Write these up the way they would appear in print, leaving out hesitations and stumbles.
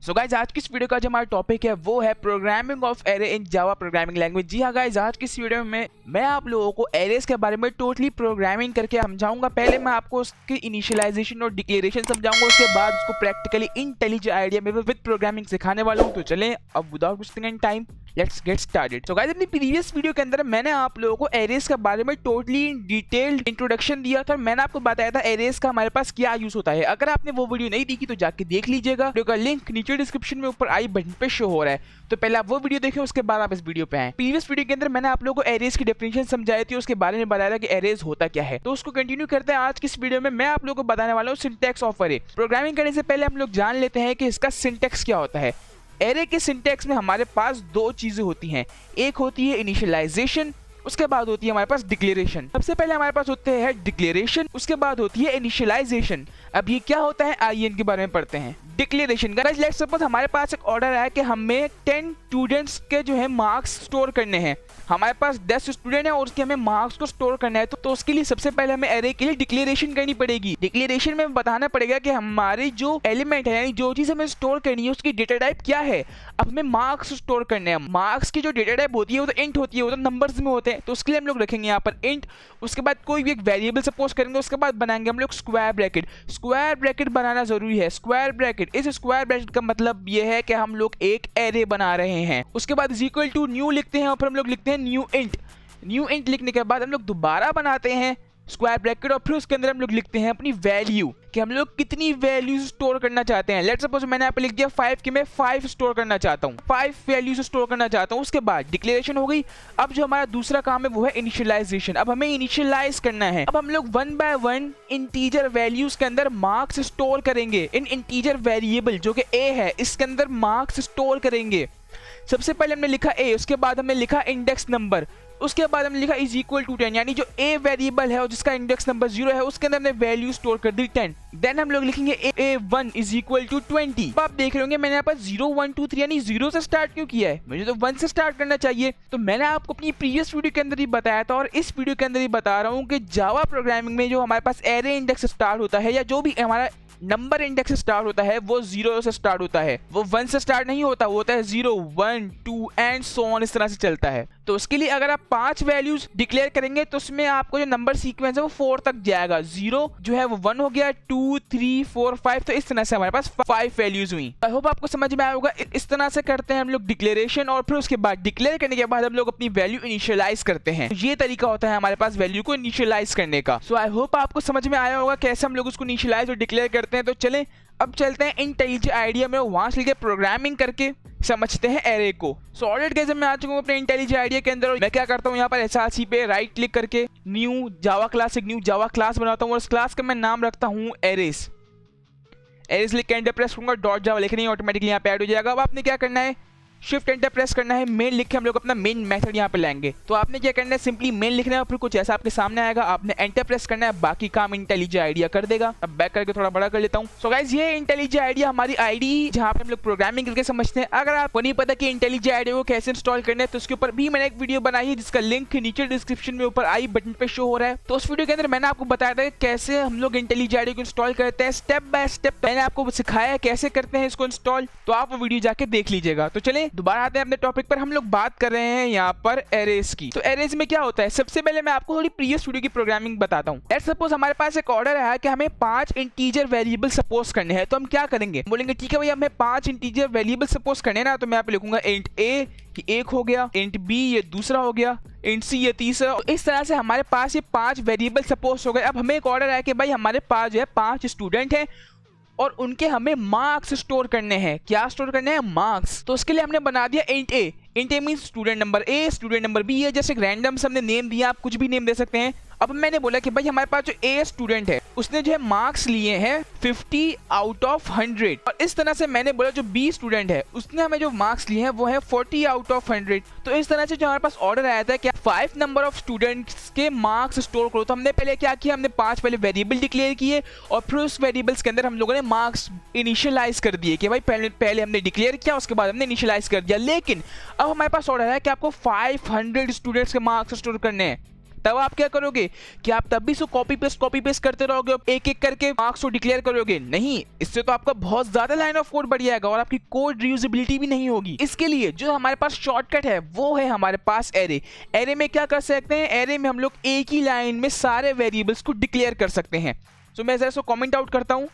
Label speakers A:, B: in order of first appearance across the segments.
A: So guys आज की इस वीडियो का जो हमारा टॉपिक है वो है programming of array in Java programming language. जी हाँ गाइज, आज की इस वीडियो में मैं आप लोगों को एरेस के बारे में टोटली प्रोग्रामिंग करके समझाऊंगा। पहले मैं आपको उसकी इनिशियलाइजेशन और डिक्लेरेशन समझाऊंगा, उसके बाद उसको प्रैक्टिकली इंटेलिजेंट आइडिया में विद प्रोग्रामिंग सिखाने वाला हूँ। तो चलें अब without wasting any time let's get started. So guys अपनी प्रीवियस वीडियो के अंदर मैंने आप लोगों को एरेस के बारे में टोटली डिटेल्ड इंट्रोडक्शन दिया था। मैंने आपको बताया था एरेस का हमारे पास क्या यूज होता है। अगर आपने वो वीडियो नहीं देखी तो जाके देख लीजिएगा, वीडियो का लिंक नीचे डिस्क्रिप्शन में ऊपर आई बटन पे शो हो रहा है। तो पहले आप वो वीडियो देखें, उसके बाद आप इस वीडियो पे आए। प्रीवियस वीडियो के अंदर मैंने आप लोगों को एरेस की डेफिनेशन समझाई थी, उसके बारे में बताया था कि एरेस होता क्या है। तो उसको कंटिन्यू करते हैं। आज की इस वीडियो में मैं आप लोगों को बताने वाला हूँ सिंटैक्स ऑफ एरे। प्रोग्रामिंग करने से पहले हम लोग जान लेते हैं कि इसका सिंटैक्स क्या होता है। एरे के सिंटैक्स में हमारे पास दो चीजें होती हैं, एक होती है इनिशियलाइजेशन, उसके बाद होती है हमारे पास डिक्लेरेशन। सबसे पहले हमारे पास होते हैं डिक्लेरेशन, उसके बाद होती है इनिशियलाइजेशन। अब ये क्या होता है आइए इनके बारे में पढ़ते हैं। डिक्लेरेशन, गाइस लेट्स सपोज हमारे पास एक ऑर्डर है कि हमें 10 स्टूडेंट्स के जो है मार्क्स स्टोर करने हैं। हमारे पास 10 स्टूडेंट है और उसके हमें मार्क्स को स्टोर करना है। तो उसके लिए सबसे पहले हमें एरे के लिए डिक्लेरेशन करनी पड़ेगी। डिक्लेरेशन में बताना पड़ेगा कि हमारी जो एलिमेंट है यानी जो चीज हमें स्टोर करनी है उसकी डेटा टाइप क्या है। अब हमें मार्क्स स्टोर करने हैं। मार्क्स की जो डेटा टाइप होती है वो तो इंट होती है, वो तो नंबर्स में होते हैं। तो उसके लिए हम लोग रखेंगे यहाँ पर इंट, उसके बाद कोई भी एक वेरिएबल सपोज करेंगे, उसके बाद बनाएंगे हम लोग स्क्वायर ब्रैकेट। स्क्वायर ब्रैकेट बनाना जरूरी है। स्क्वायर ब्रैकेट, इस स्क्वायर ब्रैकेट का मतलब ये है कि हम लोग एक एरे बना रहे हैं। उसके बाद इज इक्वल टू न्यू लिखते हैं और फिर हम लोग लिखते हैं न्यू इंट। न्यू इंट लिखने के बाद हम लोग दोबारा बनाते हैं स्क्वायर ब्रैकेट और फिर उसके अंदर हम लोग लिखते हैं अपनी वैल्यू कि हम लोग कितनी वैल्यूज स्टोर करना चाहते हैं। लेट्स सपोज मैंने यहाँ पे लिख दिया 5 कि मैं 5 स्टोर करना चाहता हूँ, 5 वैल्यूज स्टोर करना चाहता हूँ। उसके बाद डिक्लेरेशन हो गई। अब जो हमारा दूसरा काम है वो है इनिशियलाइजेशन। अब हमें इनिशियलाइज करना है। अब हम लोग 1 बाय 1 इंटीजर वैल्यूज के अंदर मार्क्स स्टोर करेंगे। इन इंटीजर वेरिएबल जो कि a है इसके अंदर मार्क्स स्टोर करेंगे। सबसे पहले हमने लिखा a, उसके बाद हमने लिखा इंडेक्स नंबर, उसके बाद हमने लिखा इज इक्वल टू 10 यानी जो a वेरिएबल है और जिसका इंडेक्स नंबर 0 है उसके अंदर हमने वैल्यू स्टोर कर दी 10। देन हम लोग लिखेंगे a1 इज इक्वल टू 20। अब आप देख रहे होंगे मैंने यहाँ पर 0 1 2 3 यानी 0 से स्टार्ट क्यों किया है, मुझे तो 1 से स्टार्ट करना चाहिए। तो मैंने आपको अपनी प्रीवियस वीडियो के अंदर ही बताया था और इस वीडियो के अंदर ही बता रहा हूँ कि जावा प्रोग्रामिंग में जो हमारे पास एरे इंडेक्स स्टार्ट होता है या जो भी हमारा नंबर इंडेक्स स्टार्ट होता है वो 0 से स्टार्ट होता है, वो 1 से स्टार्ट नहीं होता, वो होता है 0 1 2 एंड सो ऑन, इस तरह से चलता है। तो उसके लिए अगर आप 5 वैल्यूज डिक्लेयर करेंगे तो उसमें आपको जो नंबर सीक्वेंस है वो 4 तक जाएगा। 0 जो है वो 1 हो गया, 2 3 4 5, तो इस तरह से हमारे पास 5 वैल्यूज हुई। आई होप आपको समझ में आया होगा। इस तरह से करते हैं हम लोग डिक्लेरेशन और फिर उसके बाद डिक्लेयर करने के बाद हम लोग अपनी वैल्यू इनिशियलाइज करते हैं। ये तरीका होता है हमारे पास वैल्यू को इनिशियलाइज करने का। सो आई होप आपको समझ में आया होगा कैसे हम लोग उसको इनिशियलाइज और डिक्लेयर करते हैं। तो चलें अब चलते हैं इंटेलिजेंट आइडिया में, वहां से लेके प्रोग्रामिंग करके समझते हैं एरे को। सो ऑलरेडी कैसे मैं आ चुका हूँ अपने इंटेलिजेंट आइडिया के अंदर। मैं क्या करता हूँ यहाँ पर एसआरसी पे राइट क्लिक करके न्यू जावा क्लास, एक न्यू जावा क्लास बनाता हूँ और उस क्लास का मैं नाम रखता हूँ एरेस। एरेस लिख के एंटर प्रेस करूंगा, डॉट जावा लिखने ही ऑटोमेटिकली यहाँ पे ऐड हो जाएगा। अब आपने क्या करना है, शिफ्ट एंटर प्रेस करना है, मेन लिख के हम लोग अपना मेन मेथड यहाँ पे लाएंगे। तो आपने क्या करना है, सिंपली मेन लिखना है और फिर कुछ ऐसा आपके सामने आएगा, आपने एंटर प्रेस करना है, बाकी काम इंटेलिजेंट आइडिया कर देगा। अब बैक करके थोड़ा बड़ा कर लेता हूँ। सो गाइस ये इंटेलिजेंट आइडिया हमारी आईडी जहाँ पे हम लोग प्रोग्रामिंग करके समझते हैं। अगर आपको नहीं पता कि इंटेलिजेंट आइडिया को कैसे इंस्टॉल करना है तो उसके ऊपर भी मैंने एक वीडियो बनाई है जिसका लिंक नीचे डिस्क्रिप्शन में ऊपर आई बटन पे शो हो रहा है। तो उस वीडियो के अंदर मैंने आपको बताया था कैसे हम लोग इंटेलिजेंट आइडिया को इंस्टॉल करते हैं, स्टेप बाय स्टेप मैंने आपको सिखाया है कैसे करते हैं इसको इंस्टॉल। तो आप वो वीडियो जाके देख लीजिएगा। तो चलें दोबारा आते हैं अपने टॉपिक पर। हम लोग बात कर रहे हैं यहाँ पर एरेस की। तो एरेस में क्या होता है, सबसे पहले मैं आपको थोड़ी प्रीवियस वीडियो की प्रोग्रामिंग बताता हूँ। लेट्स सपोज हमारे पास एक ऑर्डर है कि हमें 5 इंटीजर वेरिएबल सपोज करने हैं। तो हम क्या करेंगे, बोलेंगे ठीक है भैया हमें 5 इंटीजर वेरिएबल सपोज करने हैं ना। तो मैं यहाँ पे लिखूंगा इंट ए कि 1 हो गया, इंट बी ये दूसरा हो गया, इंट सी ये तीसरा। तो इस तरह से हमारे पास ये 5 वेरिएबल सपोज हो गए। अब हमें एक ऑर्डर है कि भाई हमारे पास जो है 5 स्टूडेंट हैं और उनके हमें मार्क्स स्टोर करने हैं। क्या स्टोर करने हैं, मार्क्स। तो उसके लिए हमने बना दिया int A. Int A mean student number A, student number B है, जैसे रैंडम से हमने नेम दिया, आप कुछ भी नेम दे सकते हैं। अब मैंने बोला कि भाई हमारे पास जो ए स्टूडेंट है उसने जो है मार्क्स लिए हैं 50 आउट ऑफ 100 और इस तरह से मैंने बोला जो बी स्टूडेंट है उसने हमें जो मार्क्स लिए हैं वो है 40 आउट ऑफ 100। तो इस तरह से जो हमारे पास ऑर्डर आया था कि 5 नंबर ऑफ स्टूडेंट्स के मार्क्स स्टोर करो। तो हमने पहले क्या किया, हमने 5 पहले वेरिएबल डिक्लेयर किए और फिर उस वेरिएबल्स के अंदर हम लोगों ने मार्क्स इनिशियलाइज कर दिए कि भाई पहले हमने डिक्लेयर किया उसके बाद हमने इनिशियलाइज कर दिया। लेकिन अब हमारे पास ऑर्डर है कि आपको 500 स्टूडेंट्स के मार्क्स स्टोर करने हैं। तब आप क्या करोगे कि आप तब भी इसको कॉपी पेस्ट करते रहोगे, एक एक करके मार्क्स को डिक्लेयर करोगे? नहीं, इससे तो आपका बहुत ज्यादा लाइन ऑफ कोड बढ़ जाएगा और आपकी कोड रीयूजेबिलिटी भी नहीं होगी। इसके लिए जो हमारे पास शॉर्टकट है वो है हमारे पास एरे। एरे में क्या कर सकते हैं, एरे में हम लोग एक ही लाइन में सारे वेरिएबल्स को डिक्लेयर कर सकते हैं। तो मैं जरा इसको कमेंट आउट करता हूं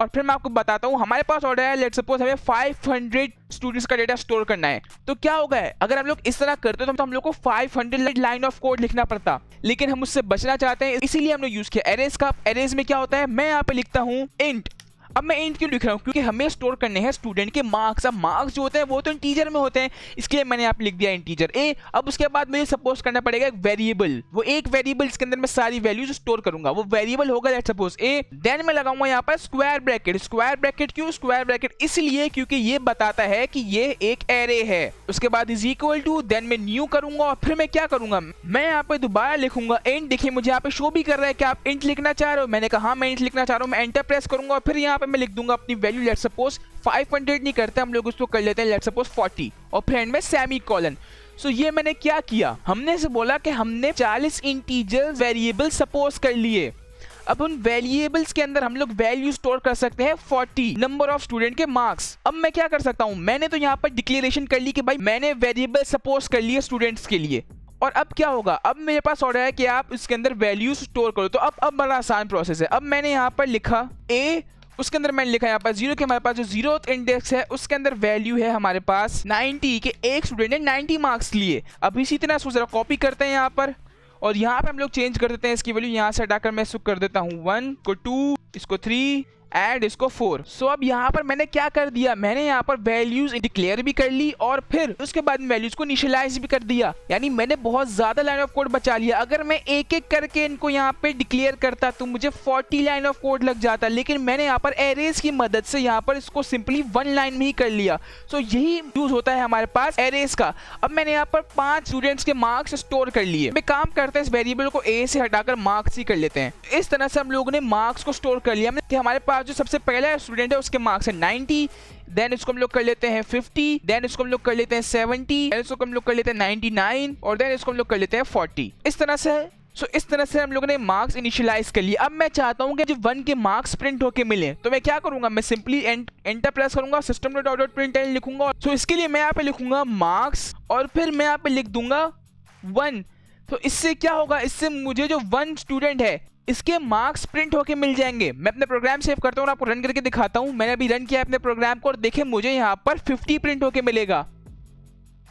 A: और फिर मैं आपको बताता हूं। हमारे पास ऑर्डर है, लेट्स सपोज हमें 500 स्टूडेंट्स का डेटा स्टोर करना है। तो क्या होगा है, अगर हम लोग इस तरह करते तो हम लोग को 500 लाइन ऑफ कोड लिखना पड़ता, लेकिन हम उससे बचना चाहते हैं, इसीलिए हमने यूज किया एरेज का। एरेज में क्या होता है, मैं यहाँ पे लिखता हूँ इंट। अब मैं इंट क्यों लिख रहा हूँ, क्योंकि हमें स्टोर करने हैं स्टूडेंट के मार्क्स। अब मार्क्स जो होते हैं वो तो इंटीजर में होते हैं, इसके लिए मैंने यहाँ पे लिख दिया इंटीजर ए। अब उसके बाद मुझे सपोज करना पड़ेगा एक वेरिएबल, वो एक वेरिएबल इसके अंदर मैं सारी वैल्यूज स्टोर करूंगा, वो वेरिएबल होगा लेट्स सपोज ए। देन मैं लगाऊंगा यहाँ पर स्क्वायर ब्रैकेट। स्क्वायर ब्रैकेट क्यों, स्क्वायर ब्रैकेट इसलिए क्योंकि ये बताता है कि ये एक एरे है। उसके बाद इज इक्वल टू, देन मैं न्यू करूंगा और फिर मैं क्या करूंगा, मैं यहाँ पे दोबारा लिखूंगा इंट। देखिए मुझे यहाँ पे शो भी कर रहा है कि आप इंट लिखना चाह रहे हो। मैंने कहा हाँ मैं इंट लिखना चाह रहा हूँ। मैं एंटर प्रेस करूंगा और फिर यहाँ पे मैं लिख दूंगा अपनी वैल्यू। लेट्स सपोज 500 नहीं करते हम लोग, उसको कर लेते हैं लेट्स सपोज 40 और फिर एंड में सेमी कॉलन। सो ये मैंने क्या किया, हमने से बोला कि हमने 40 इंटीजर वेरिएबल सपोज कर लिए। अब उन वेरिएबल्स के अंदर हम लोग वैल्यू स्टोर कर सकते हैं 40 नंबर ऑफ स्टूडेंट के मार्क्स। अब मैं क्या कर सकता हूं, मैंने तो यहाँ पर डिक्लेरेशन कर ली कि भाई मैंने वेरिएबल सपोज कर लिए स्टूडेंट्स के लिए। और अब क्या होगा, अब मेरे पास ऑर्डर है कि आप इसके अंदर वैल्यू स्टोर करो। तो अब बड़ा आसान प्रोसेस है। अब मैंने यहाँ पर लिखा ए, उसके अंदर मैंने लिखा यहाँ पर 0 के हमारे पास जो 0th इंडेक्स है उसके अंदर वैल्यू है हमारे पास 90 के एक स्टूडेंट ने 90 मार्क्स लिए। अब इसी तरह इसको जरा कॉपी करते हैं यहाँ पर और यहाँ पे हम लोग चेंज कर देते हैं इसकी वैल्यू। यहाँ से हटाकर मैं इसको कर देता हूँ 1 को 2, इसको 3 एंड इसको 4। सो अब यहाँ पर मैंने क्या कर दिया, मैंने यहाँ पर वैल्यूज डिक्लेयर भी कर ली और फिर उसके बाद वैल्यूज को इनिशियलाइज भी कर दिया। यानी मैंने बहुत ज्यादा लाइन ऑफ कोड बचा लिया। अगर मैं एक एक करके इनको यहाँ पे डिक्लेयर करता तो मुझे 40 लाइन ऑफ कोड लग जाता, लेकिन मैंने यहाँ पर एरेज की मदद से यहाँ पर इसको सिंपली 1 लाइन में ही कर लिया। सो यही यूज होता है हमारे पास एरेज का। अब मैंने यहाँ पर 5 स्टूडेंट्स के मार्क्स स्टोर कर लिए। मैं काम करते हैं इस वेरिएबल को ए से हटाकर मार्क्स ही कर लेते हैं। इस तरह से हम लोगों ने मार्क्स को स्टोर कर लिया। हमारे पास जो सबसे पहला स्टूडेंट है उसके मार्क्स है 90, देन इसको हम लोग कर लेते हैं 50, देन इसको हम लोग कर लेते हैं 70, देन इसको हम लोग कर लेते हैं 99 और देन इसको हम लोग कर लेते हैं 40। इस तरह से हम लोगों ने मार्क्स इनिशियलाइज कर लिए। अब मैं चाहता हूं कि जो 1 के मार्क्स प्रिंट होके मिले, तो मैं क्या करूंगा, मैं सिंपली एंटर प्रेस करूंगा, system.out.println लिखूंगा। तो इसके लिए मैं यहाँ पे लिखूंगा मार्क्स और फिर मैं यहाँ पे लिख दूंगा 1। तो इससे क्या होगा, इससे मुझे जो 1 स्टूडेंट है इसके मार्क्स प्रिंट होके मिल जाएंगे। मैं अपने प्रोग्राम सेव करता हूँ और आपको रन करके दिखाता हूँ। मैंने अभी रन किया अपने प्रोग्राम को और देखें मुझे यहाँ पर 50 प्रिंट होके मिलेगा।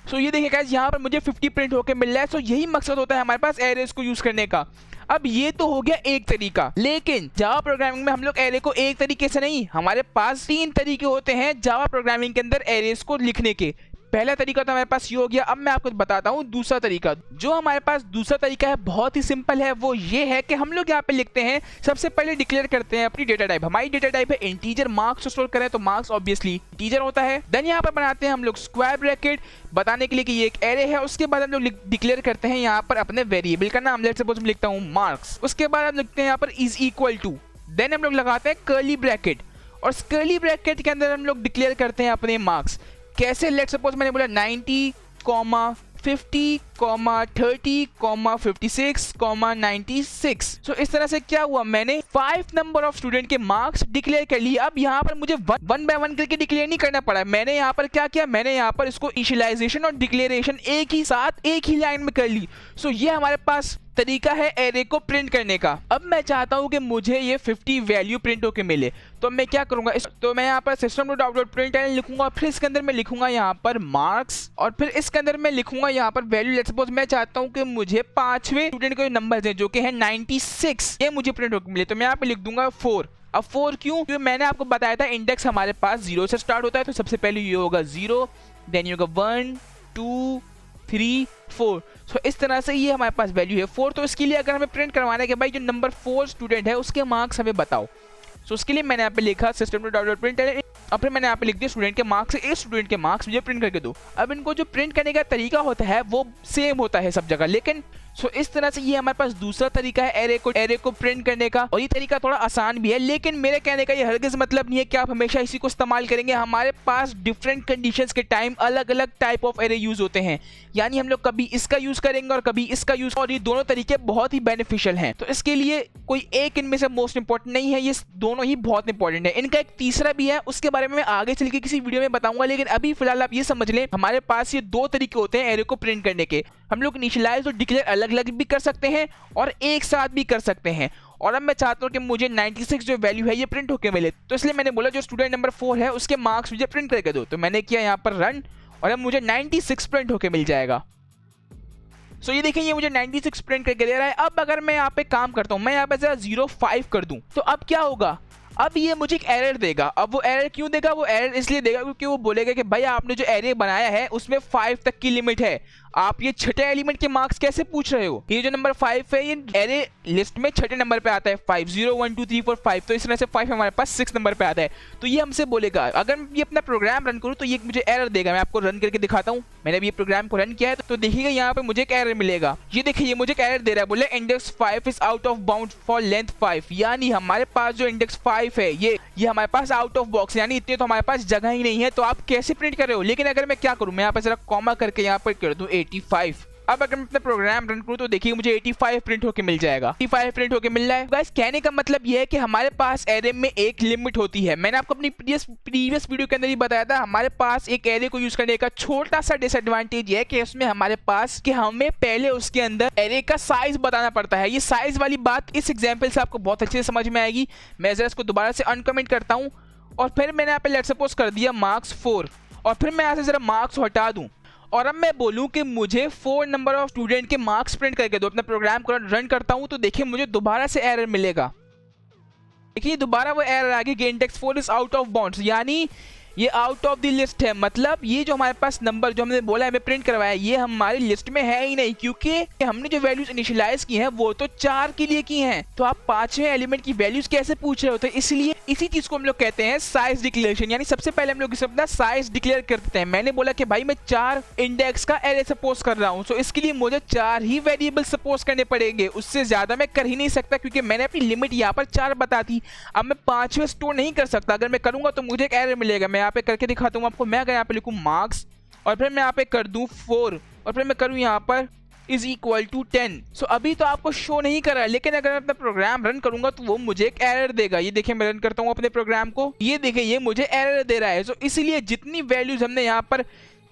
A: सो ये देखिए गाइस, यहाँ पर मुझे 50 प्रिंट होके मिल रहा है। सो यही मकसद होता है हमारे पास एरेज को यूज करने का। अब ये तो हो गया एक तरीका, लेकिन जावा प्रोग्रामिंग में हम लोग एरे को एक तरीके से नहीं, हमारे पास 3 तरीके होते हैं जावा प्रोग्रामिंग के अंदर एरेज को लिखने के। पहला तरीका तो हमारे पास ये हो गया। अब मैं आपको बताता हूँ दूसरा तरीका। जो हमारे पास दूसरा तरीका है बहुत ही सिंपल है। वो ये है कि हम लोग यहाँ पे लिखते हैं, सबसे पहले डिक्लेयर करते हैं अपनी डेटा टाइप। हमारी डेटा टाइप है इंटीजर। मार्क्स स्टोर करें तो मार्क्स ऑब्वियसली इंटीजर होता है। देन यहाँ पर बनाते हैं हम लोग स्क्वायर ब्रैकेट बताने के लिए कि ये एक एरे है। उसके बाद हम लोग डिक्लेयर करते हैं यहाँ पर अपने वेरिएबल का नाम। लेट्स सपोज मैं लिखता हूँ मार्क्स। उसके बाद हम लिखते हैं यहाँ पर इज इक्वल टू, देन हम लोग लगाते हैं कर्ली ब्रैकेट और कर्ली ब्रैकेट के अंदर हम लोग डिक्लेयर करते हैं अपने मार्क्स। कैसे, लेट्स सपोज मैंने बोला 90, 50, 30, 56, 96। सो इस तरह से क्या हुआ, मैंने 5 नंबर ऑफ स्टूडेंट के मार्क्स डिक्लेयर कर लिए। अब यहाँ पर मुझे 1 बाय 1 करके डिक्लेयर नहीं करना पड़ा। मैंने यहाँ पर क्या किया, मैंने यहाँ पर इसको इनिशियलाइजेशन और डिक्लेरेशन एक ही साथ एक ही लाइन में कर ली। सो ये हमारे पास तरीका है एरे को प्रिंट करने का। अब मैं चाहता हूं कि मुझे ये 50 वैल्यू प्रिंट होके मिले, तो मैं क्या करूंगा, तो मैं यहाँ पर system.out.println लिखूंगा, फिर इसके अंदर मैं लिखूंगा यहाँ पर मार्क्स और फिर इसके अंदर मैं लिखूंगा यहाँ पर वैल्यू। लेट्स सपोज मैं चाहता हूं कि मुझे 5वें स्टूडेंट के नंबर हैं जो कि है 96, ये मुझे प्रिंट होके मिले, तो मैं यहाँ पे लिख दूंगा 4। अब 4 क्यों, क्योंकि मैंने आपको बताया था इंडेक्स हमारे पास 0 से स्टार्ट होता है। तो सबसे पहले ये होगा 0, देन ये होगा 1, 2, 3, 4। सो इस तरह से ये हमारे पास वैल्यू है 4। तो इसके लिए अगर हमें प्रिंट करवाना है कि भाई जो नंबर 4 स्टूडेंट है उसके मार्क्स हमें बताओ, सो उसके लिए मैंने यहाँ पे लिखा system.out.println और फिर मैंने यहाँ पे लिख दिया स्टूडेंट के मार्क्स, इस स्टूडेंट के मार्क्स मुझे प्रिंट करके दो। अब इनको जो प्रिंट करने का तरीका होता है वो सेम होता है सब जगह, लेकिन सो इस तरह से ये हमारे पास दूसरा तरीका है एरे को प्रिंट करने का, और ये तरीका थोड़ा आसान भी है, लेकिन मेरे कहने का ये हरगिज़ मतलब नहीं है कि आप हमेशा इसी को इस्तेमाल करेंगे। हमारे पास डिफरेंट कंडीशंस के टाइम अलग अलग टाइप ऑफ एरे यूज होते हैं, यानी हम लोग कभी इसका यूज करेंगे और कभी इसका यूज, और ये दोनों तरीके बहुत ही बेनिफिशियल हैं। तो इसके लिए कोई एक इनमें से मोस्ट इंपॉर्टेंट नहीं है, ये दोनों ही बहुत इंपॉर्टेंट है। इनका एक तीसरा भी है, उसके बारे में मैं आगे चल के किसी वीडियो में बताऊंगा, लेकिन अभी फिलहाल आप ये समझ लें हमारे पास ये दो तरीके होते हैं एरे को प्रिंट करने के। हम लोग इनिशियलाइज और डिक्लेयर अलग अलग भी कर सकते हैं और एक साथ भी कर सकते हैं। और अब मैं चाहता हूं कि मुझे 96 जो वैल्यू है ये प्रिंट होके मिले, तो इसलिए मैंने बोला जो स्टूडेंट नंबर 4 है उसके मार्क्स मुझे प्रिंट करके दो। तो मैंने किया यहाँ पर रन, और अब मुझे 96 प्रिंट होके मिल जाएगा। सो ये देखिए ये मुझे 96 प्रिंट करके दे रहा है। अब अगर मैं यहाँ पे काम करता हूँ, मैं यहाँ पे जरा 05 कर दूं, तो अब क्या होगा, अब ये मुझे एक एरर देगा। अब वो एरर क्यों देगा, वो एरर इसलिए देगा क्योंकि वो बोलेगा कि भाई आपने जो एरे बनाया है उसमें 5 तक की लिमिट है, आप ये छठे एलिमेंट के मार्क्स कैसे पूछ रहे हो। ये जो नंबर 5 है ये एरे लिस्ट में छठे नंबर पे आता है, 5 0 1 2 3 4 5, तो इस तरह से 5 हमारे पास 6 नंबर पे आता है। तो ये हमसे बोलेगा, अगर मैं ये अपना प्रोग्राम रन करूँ तो ये मुझे एरर देगा। मैं आपको रन करके दिखाता हूँ, मैंने भी ये प्रोग्राम को रन किया है, तो देखिएगा यहाँ पे मुझे एक एरर मिलेगा। ये देखिए ये मुझे एक एरर दे रहा है, बोले index 5 is out of bound for length 5, यानी हमारे पास जो इंडेक्स 5 है ये हमारे पास आउट ऑफ बॉक्स, यानी इतने तो हमारे पास जगह ही नहीं है, तो आप कैसे प्रिंट कर रहे हो। लेकिन अगर मैं क्या करूं, मैं यहाँ पे जरा कॉमा करके यहाँ पर कर दूं 85। अब अगर मैं अपना प्रोग्राम रन करूं तो देखिए मुझे 85 प्रिंट होके मिल जाएगा, 85 प्रिंट होके मिल रहा है। गाइस कहने का मतलब यह है कि हमारे पास एरे में एक लिमिट होती है। मैंने आपको अपनी प्रीवियस वीडियो के अंदर ही बताया था, हमारे पास एक एरे को यूज करने का छोटा सा डिसएडवांटेज है कि उसमें हमारे पास कि हमें पहले उसके अंदर एरे का साइज बताना पड़ता है। ये साइज वाली बात इस एग्जाम्पल से आपको बहुत अच्छे से समझ में आएगी। मैं जरा इसको दोबारा से अनकमेंट करता हूँ, और फिर मैंने यहाँ पे लेट सपोज कर दिया मार्क्स 4, और फिर मैं यहाँ से जरा मार्क्स हटा दूं, और अब मैं बोलूं कि मुझे 4 नंबर ऑफ स्टूडेंट के मार्क्स प्रिंट करके दो। अपना प्रोग्राम को रन करता हूं तो देखिए मुझे दोबारा से एरर मिलेगा। देखिए दोबारा वो एरर आ गई कि index 4 is out of bounds, यानी ये आउट ऑफ द लिस्ट है। मतलब ये जो हमारे पास नंबर जो हमने बोला हमें प्रिंट करवाया ये हमारी लिस्ट में है ही नहीं, क्योंकि हमने जो वैल्यूज इनिशियलाइज की हैं वो तो 4 के लिए की हैं। तो आप 5वें एलिमेंट की वैल्यूज कैसे पूछ रहे होते हैं, इसलिए इसी चीज को हम लोग कहते हैं साइज डिक्लेरेशन। यानी सबसे पहले हम लोग इसे अपना साइज डिक्लेयर करते हैं। मैंने बोला कि भाई मैं 4 इंडेक्स का एरे सपोज कर रहा हूँ, तो इसके लिए मुझे 4 ही वेरिएबल सपोज करने पड़ेंगे, उससे ज्यादा मैं कर ही नहीं सकता, क्योंकि मैंने अपनी लिमिट यहाँ पर 4 बता दी। अब मैं 5वें स्टोर नहीं कर सकता, अगर मैं करूंगा तो मुझे एक एरर मिलेगा। मैं यहाँ पे करके दिखाता हूँ आपको। मैं अगर यहाँ पे लिखूँ मार्क्स और फिर मैं यहाँ पे कर दूं 4 और फिर मैं करूँ यहाँ पर इज इक्वल टू 10, सो अभी तो आपको शो नहीं कर रहा है, लेकिन अगर मैं अपना प्रोग्राम रन करूंगा तो वो मुझे एक एरर देगा। ये देखिए मैं रन करता हूँ अपने प्रोग्राम को, ये देखिए ये मुझे एरर दे रहा है। सो इसलिए जितनी वैल्यूज हमने यहाँ पर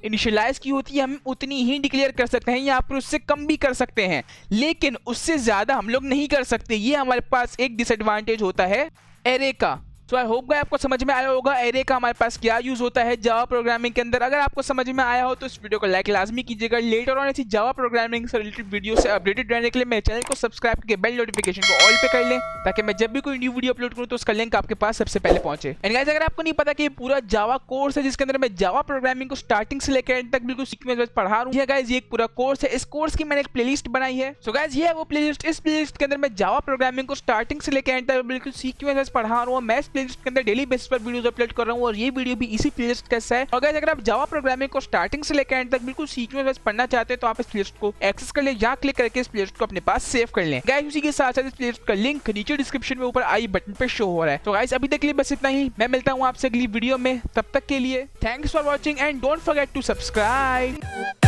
A: इनिशियलाइज की होती है हम उतनी ही डिक्लेयर कर सकते हैं, या फिर उससे कम भी कर सकते हैं, लेकिन उससे ज्यादा हम लोग नहीं कर सकते। ये हमारे पास एक डिसएडवांटेज होता है एरे का। सो आई होप गाइस आपको समझ में आया होगा एरे का हमारे पास क्या यूज होता है जावा प्रोग्रामिंग के अंदर। अगर आपको समझ में आया हो तो इस वीडियो को लाइक लाजमी कीजिएगा। लेटर ऑन ऐसी जावा प्रोग्रामिंग से रिलेटेड वीडियो से अपडेटेड रहने के लिए मेरे चैनल को सब्सक्राइब करके बेल नोटिफिकेशन को ऑल पे कर लें, ताकि मैं जब भी कोई न्यू वीडियो अपलोड करूं तो उसका लिंक आपके पास सबसे पहले पहुंचे। एंड गाइस अगर आपको नहीं पता कि ये पूरा जावा कोर्स है जिसके अंदर मैं जावा प्रोग्रामिंग को स्टार्टिंग से लेकर एंड तक बिल्कुल सीक्वेंस वाइज पढ़ा रहा हूं, गाइस ये एक पूरा कोर्स है। इस कोर्स की मैंने एक प्लेलिस्ट बनाई है। सो गाइस ये है वो प्लेलिस्ट। इस प्लेलिस्ट के अंदर मैं जावा प्रोग्रामिंग को स्टार्टिंग से लेकर एंड तक बिल्कुल सीक्वेंस वाइज पढ़ा रहा हूं। मैं इस प्लेलिस्ट के अंदर डेली बेसिस पर वीडियोस अपलोड कर रहा हूं, और ये वीडियो भी इसी प्लेलिस्ट का हिस्सा है। और गाइस अगर आप जावा प्रोग्रामिंग को स्टार्टिंग से लेकर एंड तक बिल्कुल सीक्वेंस वाइज पढ़ना चाहते हैं तो आप इस प्लेलिस्ट को एक्सेस कर लें, या क्लिक करके इस प्लेलिस्ट को अपने पास सेव कर लें। गाइस उसी के साथ साथ इस प्लेलिस्ट का लिंक नीचे डिस्क्रिप्शन में ऊपर आई बटन पे शो हो रहा है। तो गाइस अभी तक के लिए बस इतना ही, मैं मिलता हूं आपसे अगली वीडियो में, तब तक के लिए thanks for watching and don't forget to subscribe.